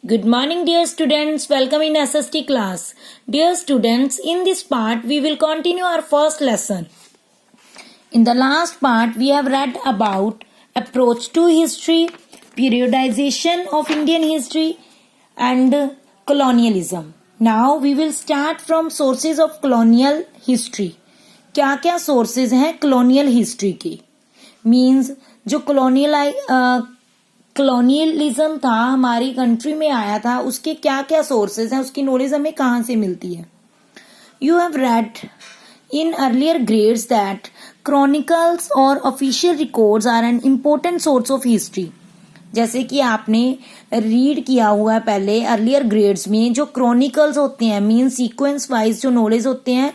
Good morning, dear students. Welcome in SST class. Dear students, in this part, we will continue our first lesson. In the last part, we have read about approach to history, periodization of Indian history, and colonialism. Now, we will start from sources of colonial history. क्या क्या sources हैं colonial history की? Means जो colonialism था हमारी country में आया था उसके क्या क्या सोर्सेज हैं, उसकी नॉलेज हमें कहाँ से मिलती है. You have read in earlier grades that chronicles और official records are an important source of history. जैसे कि आपने रीड किया हुआ है पहले अर्लियर ग्रेड्स में, जो क्रॉनिकल्स होते हैं मीन सीक्वेंस वाइज जो नॉलेज होते हैं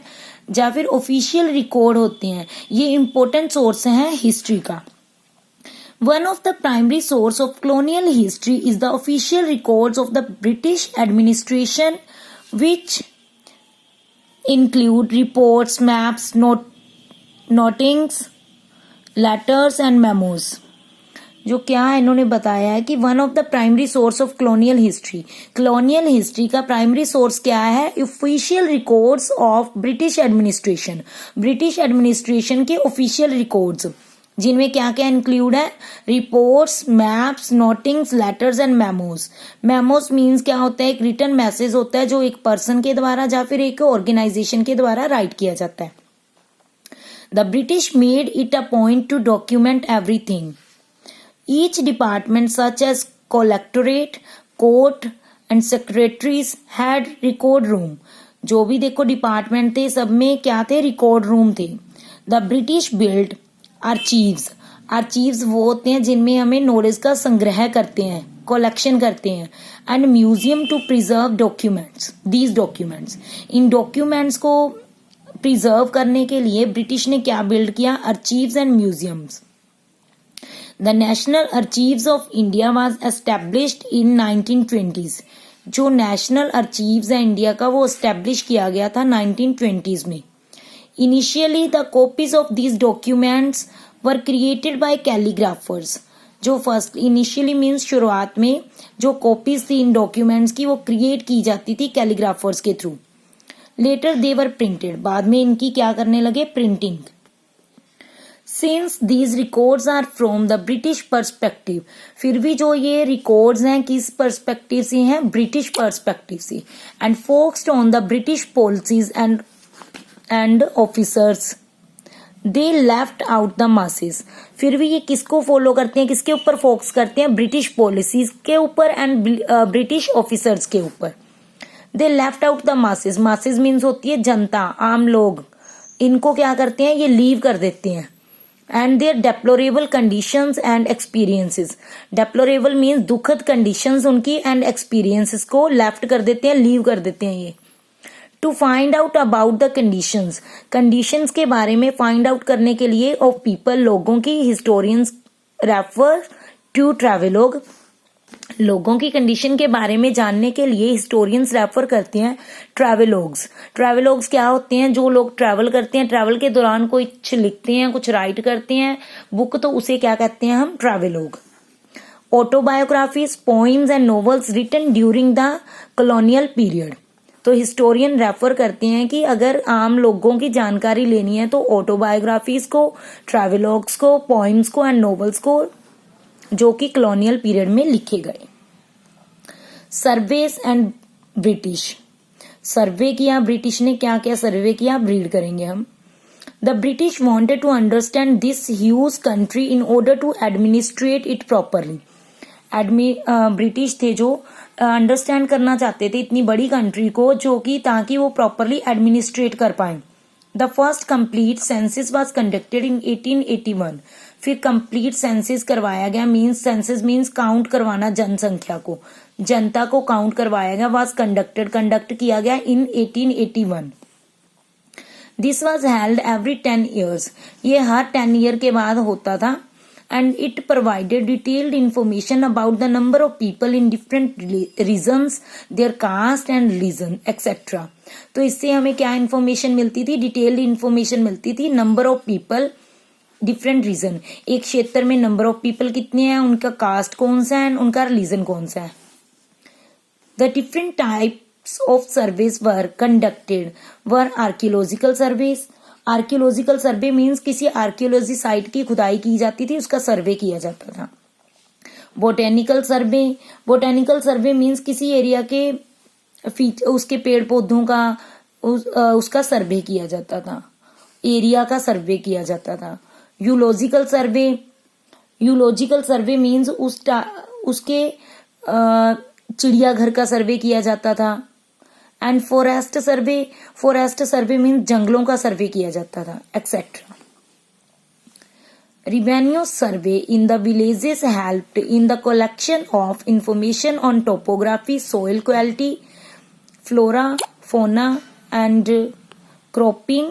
या फिर ऑफिशियल रिकॉर्ड होते हैं, ये इम्पोर्टेंट सोर्स हैं हिस्ट्री का. One of the primary source of colonial history is the official records of the British administration, which include reports, maps, notings, letters and memos. जो क्या इन्होंने बताया है कि one of the primary source of colonial history, colonial history का primary source क्या है? official records of British administration, British administration के official records, जिनमें क्या क्या इंक्लूड है? Reports, maps, notings, letters and memos. Memos means क्या होता है? एक रिटन मैसेज होता है जो एक पर्सन के द्वारा या फिर एक ऑर्गेनाइजेशन के द्वारा राइट किया जाता है. The British made it a point to document everything. Each department such as collectorate, court and secretaries had record room. जो भी देखो डिपार्टमेंट थे सब में क्या थे? रिकॉर्ड रूम थे. The British build archives. Archives वो होते हैं जिनमें हमें नॉलेज का संग्रह करते हैं, कलेक्शन करते हैं. And museum to preserve documents. These documents, इन डॉक्यूमेंट्स को प्रिजर्व करने के लिए ब्रिटिश ने क्या बिल्ड किया? Archives and museums. The national archives of India was established in 1920s. जो नेशनल आर्चीव्स है इंडिया का वो एस्टेब्लिश किया गया था 1920s में. Initially, the copies of these documents were created by calligraphers. जो फर्स्ट इनिशियली मीन्स शुरुआत में जो कॉपीज थी इन डॉक्यूमेंट्स की वो क्रिएट की जाती थी कैलीग्राफर्स के through. Later they were printed. बाद में इनकी क्या करने लगे? Printing. Since these records are from the British perspective. फिर भी जो ये रिकॉर्ड्स हैं किस पर्सपेक्टिव से हैं? ब्रिटिश पर्सपेक्टिव से. And focused on the British policies and officers, they left out the masses. फिर भी ये किसको फॉलो करते हैं, किसके ऊपर फोकस करते हैं? ब्रिटिश पॉलिसीज के ऊपर एंड ब्रिटिश ऑफिसर्स के ऊपर. They left out the masses. Masses means होती है जनता, आम लोग. इनको क्या करते हैं? ये लीव कर देते हैं. And their deplorable conditions and experiences. Deplorable means दुखद कंडीशंस उनकी एंड एक्सपीरियंसेस को लेफ्ट कर देते हैं, लीव कर देते हैं ये. To find out about the conditions. Conditions के बारे में फाइंड आउट करने के लिए ऑफ पीपल, लोगों की, हिस्टोरियंस रेफर टू ट्रैवलोग. लोगों की कंडीशन के बारे में जानने के लिए हिस्टोरियंस रेफर करते हैं ट्रैवलोग्स. ट्रैवलोग्स क्या होते हैं? जो लोग ट्रैवल करते हैं, ट्रैवल के दौरान कुछ लिखते हैं, कुछ राइट करते हैं बुक, तो उसे क्या कहते हैं हम? Travelogue. Autobiographies, poems and novels written during the colonial period. तो हिस्टोरियन रेफर करते हैं कि अगर आम लोगों की जानकारी लेनी है तो ऑटोबायोग्राफीज को, ट्रैवलॉग्स को, पोइम्स को एंड नॉवेल्स को जो कि कॉलोनियल पीरियड में लिखे गए. Sarves and British. सर्वे किया ब्रिटिश ने. क्या क्या सर्वे किया अब रीड करेंगे हम. The British wanted to understand this huge country in order to administrate it properly. British थे जो अंडरस्टैंड करना चाहते थे इतनी बड़ी कंट्री को, जो कि ताकि वो प्रॉपरली एडमिनिस्ट्रेट कर पाए. The first complete census was conducted in 1881. फिर कंप्लीट सेंसस करवाया गया. मीन्स सेंसस मीन्स काउंट करवाना, जनसंख्या को, जनता को काउंट करवाया गया. वाज कंडक्ट किया गया इन 1881. This was held every 10 years. ये हर 10 year के बाद होता था. And it provided detailed information about the number of people in different regions, their caste and religion, etc. तो इससे हमें क्या इन्फॉर्मेशन मिलती थी? डिटेल्ड इन्फॉर्मेशन मिलती थी. Number of people, different region. एक क्षेत्र में नंबर ऑफ पीपल कितने हैं, उनका कास्ट कौन सा है, उनका रिलीजन कौन सा है. The different types of surveys were conducted were archaeological surveys. Archaeological survey means किसी आर्कियोलॉजी साइट की खुदाई की जाती थी, उसका सर्वे किया जाता था. बोटेनिकल सर्वे, बोटेनिकल सर्वे मीन्स किसी एरिया के उसके पेड़ पौधों का उसका सर्वे किया जाता था, एरिया का सर्वे किया जाता था. यूलॉजिकल सर्वे, यूलॉजिकल सर्वे मीन्स उसके चिड़ियाघर का सर्वे किया जाता था. And forest survey, forest survey means जंगलों का सर्वे किया जाता था, etcetera. Revenue survey in the villages helped in the collection of information on topography, soil quality, flora, fauna and cropping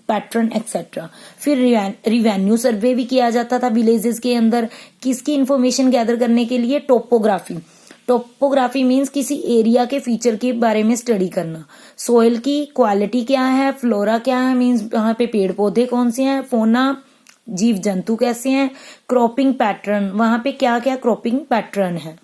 pattern etcetera. फिर रिवेन्यू सर्वे भी किया जाता था विलेजेस के अंदर, किसकी इंफॉर्मेशन गैदर करने के लिए? टोपोग्राफी. टोपोग्राफी मीन्स किसी एरिया के फीचर के बारे में स्टडी करना. सोइल की क्वालिटी क्या है, फ्लोरा क्या है मीन्स वहां पे पेड़ पौधे कौन से हैं, फोना जीव जंतु कैसे हैं, क्रॉपिंग पैटर्न वहां पे क्या क्या क्रॉपिंग पैटर्न है.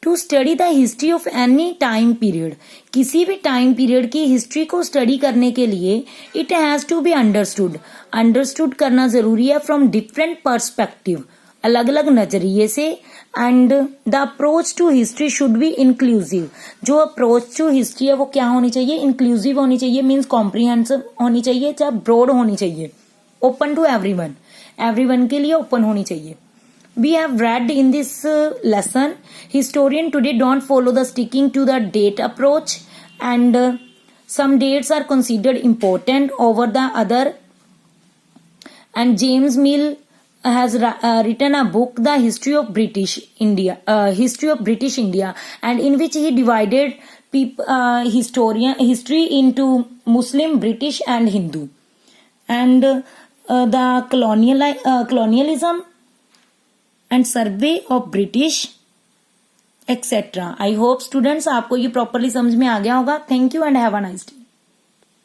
To study the history of any time period, किसी भी टाइम पीरियड की हिस्ट्री को स्टडी करने के लिए it has to be understood, understood करना जरूरी है फ्रॉम डिफरेंट पर्सपेक्टिव, अलग अलग नजरिए से. And the approach to history should be inclusive, जो अप्रोच टू हिस्ट्री है वो क्या होनी चाहिए? इंक्लूसिव होनी चाहिए, मीन्स कॉम्प्रिहेंसिव होनी चाहिए, चाहे ब्रॉड होनी चाहिए, ओपन टू एवरीवन, एवरीवन के लिए ओपन होनी चाहिए. We have read in this lesson, historian today don't follow the sticking to the date approach, and some dates are considered important over the other. And James Mill has written a book, The History of British India, and in which he divided history into Muslim, British, and Hindu, and the colonialism and survey of British etc. I hope students आपको ये properly समझ में आ गया होगा. Thank you and have a nice day.